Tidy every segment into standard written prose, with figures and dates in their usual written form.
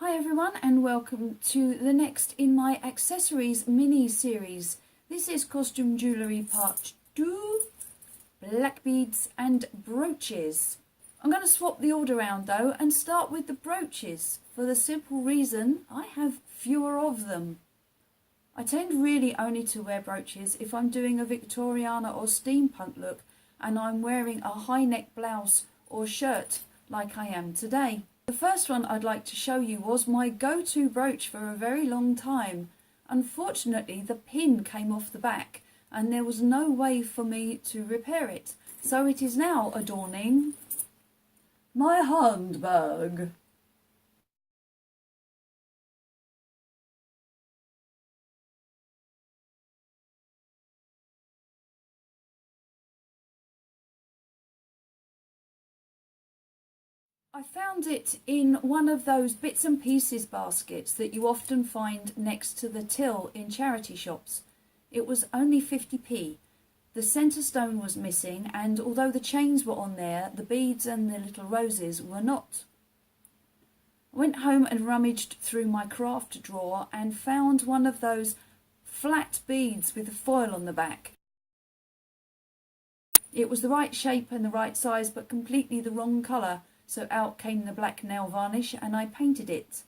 Hi everyone and welcome to the next in my accessories mini series. This is costume jewellery part 2, black beads and brooches. I'm going to swap the order around though and start with the brooches for the simple reason I have fewer of them. I tend really only to wear brooches if I'm doing a Victoriana or steampunk look and I'm wearing a high neck blouse or shirt like I am today. The first one I'd like to show you was my go-to brooch for a very long time. Unfortunately, the pin came off the back and there was no way for me to repair it. So it is now adorning my handbag. I found it in one of those bits and pieces baskets that you often find next to the till in charity shops. It was only 50p. The centre stone was missing, and although the chains were on there, the beads and the little roses were not. I went home and rummaged through my craft drawer and found one of those flat beads with foil on the back. It was the right shape and the right size, but completely the wrong colour. So out came the black nail varnish and I painted it.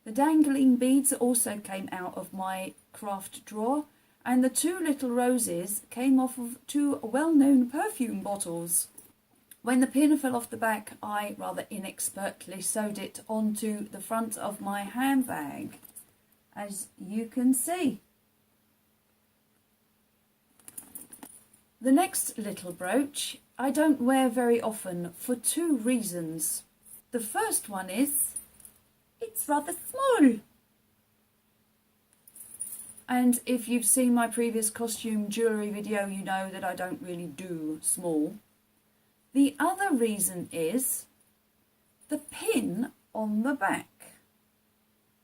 The dangling beads also came out of my craft drawer, and the two little roses came off of two well-known perfume bottles. When the pin fell off the back, I rather inexpertly sewed it onto the front of my handbag, as you can see. The next little brooch I don't wear very often for two reasons. The first one is it's rather small. And if you've seen my previous costume jewellery video, you know that I don't really do small. The other reason is the pin on the back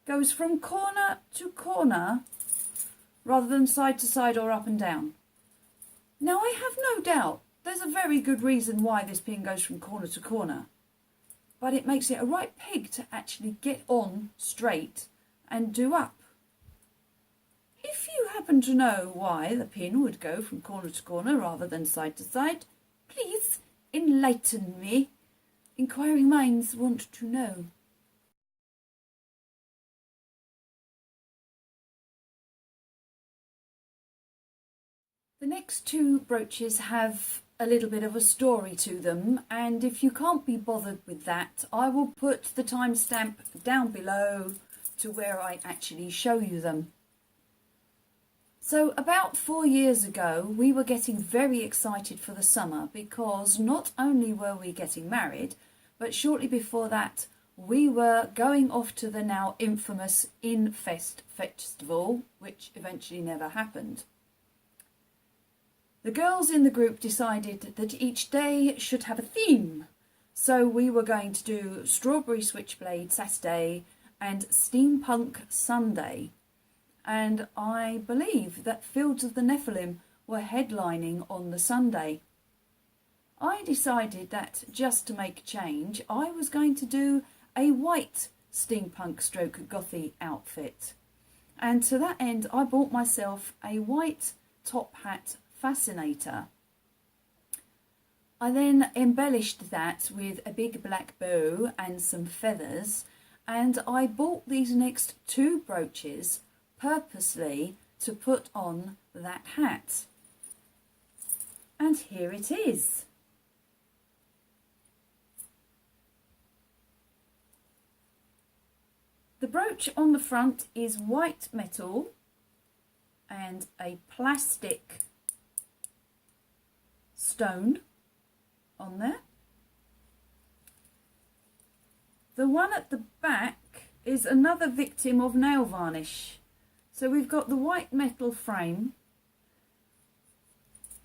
goes from corner to corner rather than side to side or up and down. Now I have no doubt there's a very good reason why this pin goes from corner to corner, but it makes it a right pig to actually get on straight and do up. If you happen to know why the pin would go from corner to corner rather than side to side, please enlighten me. Inquiring minds want to know. The next two brooches have a little bit of a story to them, and if you can't be bothered with that, I will put the timestamp down below to where I actually show you them. So about 4 years ago, we were getting very excited for the summer because not only were we getting married, but shortly before that we were going off to the now infamous Infest festival, which eventually never happened. The girls in the group decided that each day should have a theme. So we were going to do Strawberry Switchblade Saturday and Steampunk Sunday. And I believe that Fields of the Nephilim were headlining on the Sunday. I decided that just to make a change, I was going to do a white steampunk stroke gothy outfit. And to that end, I bought myself a white top hat fascinator. I then embellished that with a big black bow and some feathers, and I bought these next two brooches purposely to put on that hat. And here it is. The brooch on the front is white metal and a plastic stone on there. The one at the back is another victim of nail varnish. So we've got the white metal frame.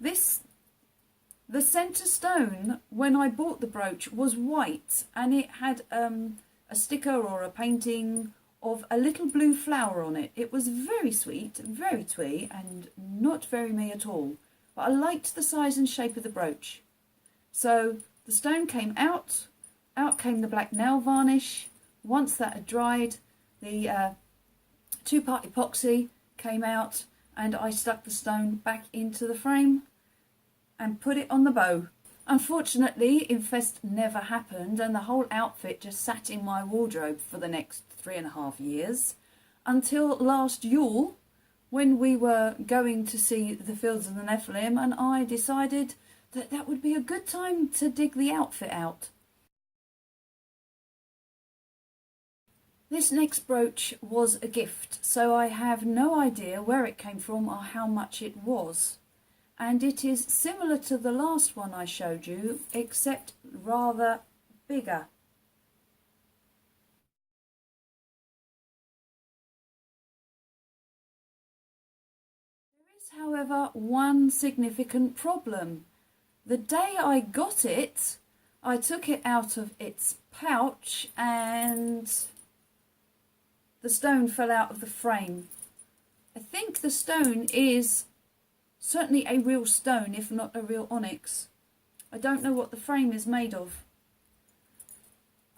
The centre stone, when I bought the brooch, was white, and it had a sticker or a painting of a little blue flower on it. It was very sweet, very twee, and not very me at all. But I liked the size and shape of the brooch. So the stone came out came the black nail varnish, once that had dried, the two-part epoxy came out and I stuck the stone back into the frame and put it on the bow. Unfortunately, Infest never happened and the whole outfit just sat in my wardrobe for the next 3.5 years until last Yule, when we were going to see the Fields of the Nephilim, and I decided that that would be a good time to dig the outfit out. This next brooch was a gift, so I have no idea where it came from or how much it was. And it is similar to the last one I showed you, except rather bigger. There is, however, one significant problem. The day I got it, I took it out of its pouch and the stone fell out of the frame. I think the stone is certainly a real stone, if not a real onyx. I don't know what the frame is made of.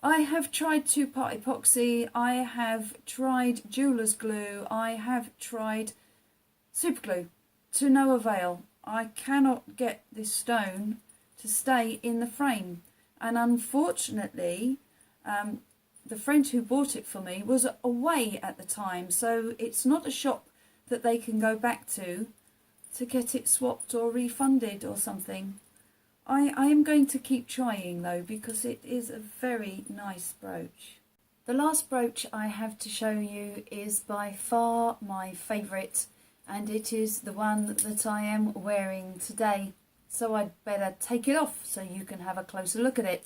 I have tried two-part epoxy, I have tried jeweler's glue, I have tried super glue, to no avail. I cannot get this stone to stay in the frame, and unfortunately the friend who bought it for me was away at the time, so it's not a shop that they can go back to get it swapped or refunded or something. I am going to keep trying though, because it is a very nice brooch. The last brooch I have to show you is by far my favourite, and it is the one that I am wearing today. So I'd better take it off so you can have a closer look at it.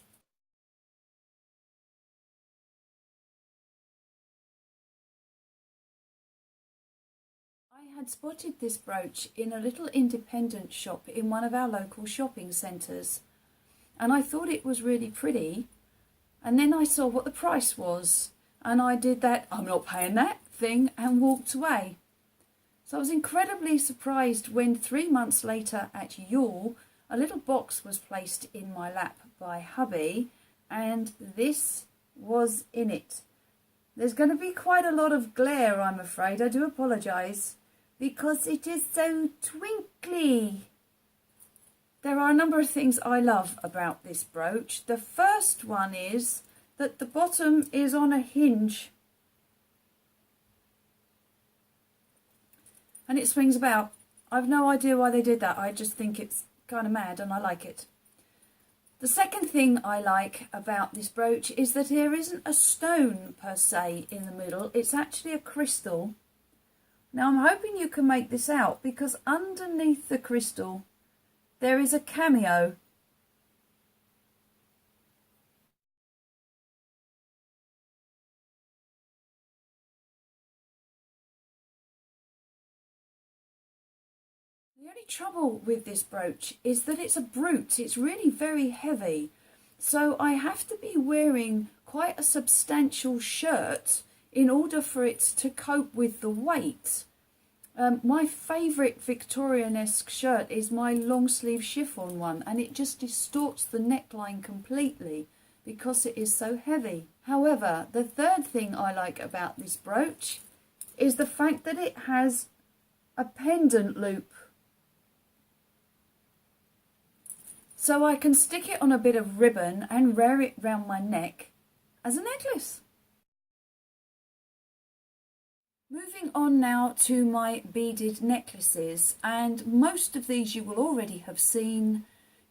I had spotted this brooch in a little independent shop in one of our local shopping centres, and I thought it was really pretty, and then I saw what the price was and I did that "I'm not paying that" thing and walked away. So I was incredibly surprised when 3 months later at Yule a little box was placed in my lap by hubby and this was in it. There's going to be quite a lot of glare, I'm afraid. I do apologise, because it is so twinkly. There are a number of things I love about this brooch. The first one is that the bottom is on a hinge and it swings about. I've no idea why they did that. I just think it's kind of mad and I like it. The second thing I like about this brooch is that there isn't a stone per se in the middle. It's actually a crystal. Now I'm hoping you can make this out, because underneath the crystal there is a cameo. The only trouble with this brooch is that it's a brute. It's really very heavy. So I have to be wearing quite a substantial shirt in order for it to cope with the weight. My favourite Victorian-esque shirt is my long sleeve chiffon one, and it just distorts the neckline completely because it is so heavy. However, the third thing I like about this brooch is the fact that it has a pendant loop. So I can stick it on a bit of ribbon and wear it round my neck as a necklace. Moving on now to my beaded necklaces, and most of these you will already have seen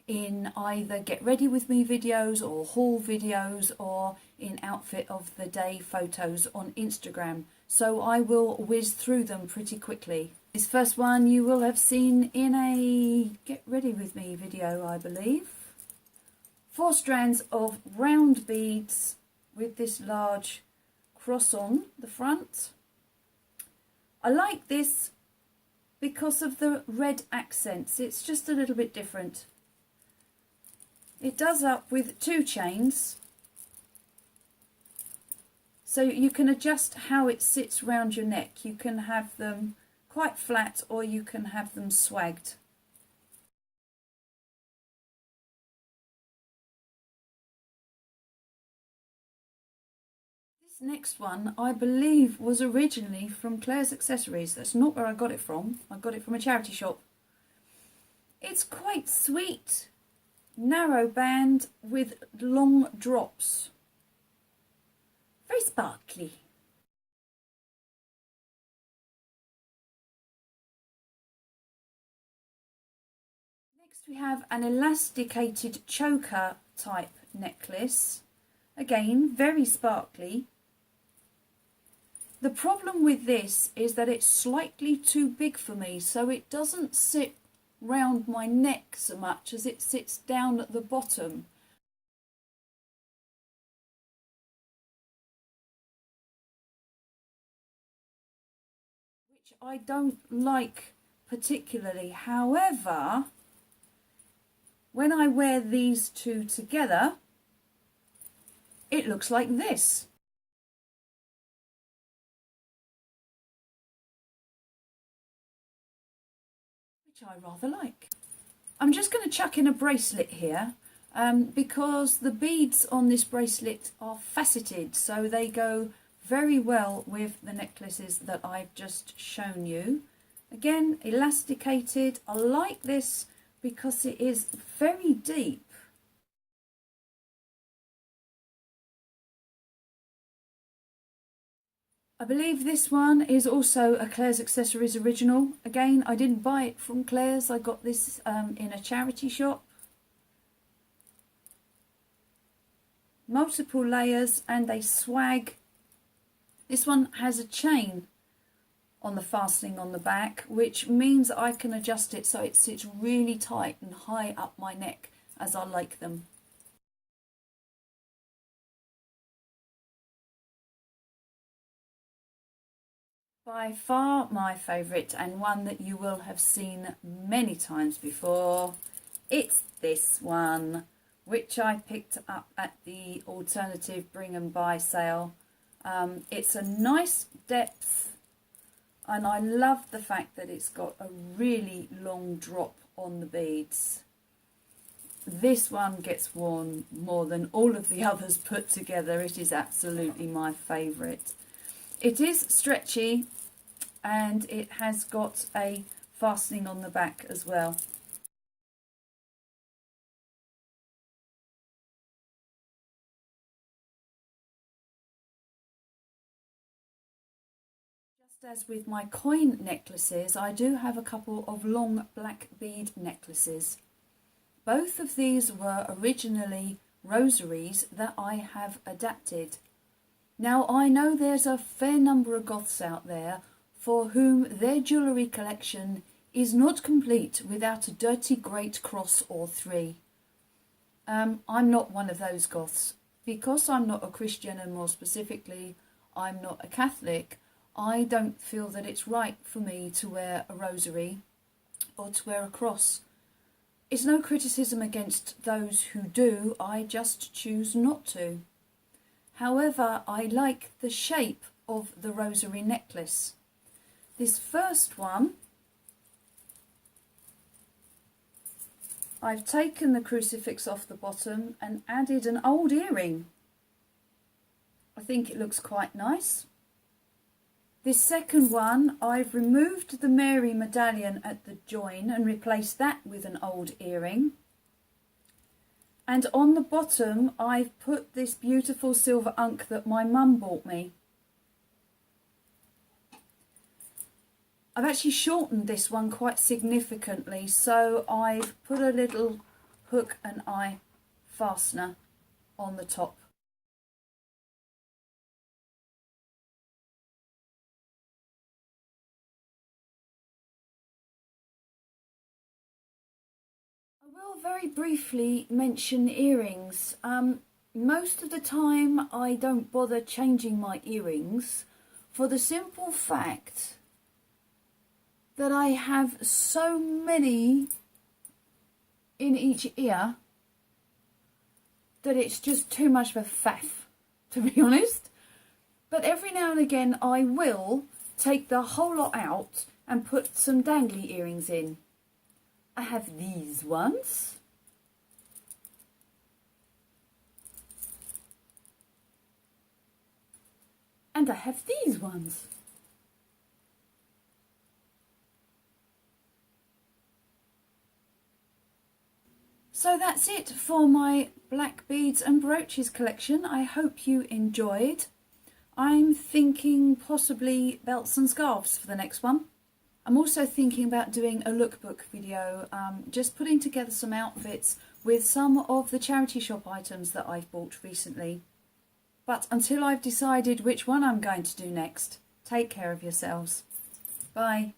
in either get ready with me videos or haul videos or in outfit of the day photos on Instagram, so I will whiz through them pretty quickly. This first one you will have seen in a get ready with me video, I believe. 4 strands of round beads with this large cross on the front. I like this because of the red accents. It's just a little bit different. It does up with 2 chains, so you can adjust how it sits round your neck. You can have them quite flat or you can have them swagged. This next one I believe was originally from Claire's Accessories. That's not where I got it from. I got it from a charity shop. It's quite sweet. Narrow band with long drops. Very sparkly. Next we have an elasticated choker type necklace. Again, very sparkly. The problem with this is that it's slightly too big for me, so it doesn't sit round my neck so much as it sits down at the bottom. Which I don't like particularly. However, when I wear these two together, it looks like this. Which I rather like. I'm just going to chuck in a bracelet here because the beads on this bracelet are faceted, so they go very well with the necklaces that I've just shown you. Again, elasticated. I like this because it is very deep. I believe this one is also a Claire's Accessories original. Again, I didn't buy it from Claire's. I got this in a charity shop. Multiple layers and they swag. This one has a chain on the fastening on the back, which means I can adjust it so it sits really tight and high up my neck as I like them. By far my favourite, and one that you will have seen many times before, it's this one, which I picked up at the alternative bring and buy sale. It's a nice depth, and I love the fact that it's got a really long drop on the beads. This one gets worn more than all of the others put together. It is absolutely my favourite. It is stretchy and it has got a fastening on the back as well. Just as with my coin necklaces, I do have a couple of long black bead necklaces. Both of these were originally rosaries that I have adapted. Now, I know there's a fair number of goths out there for whom their jewellery collection is not complete without a dirty great cross or three. I'm not one of those goths. Because I'm not a Christian, and more specifically, I'm not a Catholic, I don't feel that it's right for me to wear a rosary or to wear a cross. It's no criticism against those who do, I just choose not to. However, I like the shape of the rosary necklace. This first one, I've taken the crucifix off the bottom and added an old earring. I think it looks quite nice. This second one, I've removed the Mary medallion at the join and replaced that with an old earring. And on the bottom, I've put this beautiful silver unk that my mum bought me. I've actually shortened this one quite significantly, so I've put a little hook and eye fastener on the top. I will very briefly mention earrings. Most of the time I don't bother changing my earrings for the simple fact that I have so many in each ear that it's just too much of a faff, to be honest. But every now and again I will take the whole lot out and put some dangly earrings in. I have these ones. And I have these ones. So that's it for my black beads and brooches collection. I hope you enjoyed. I'm thinking possibly belts and scarves for the next one. I'm also thinking about doing a lookbook video, just putting together some outfits with some of the charity shop items that I've bought recently. But until I've decided which one I'm going to do next, take care of yourselves. Bye.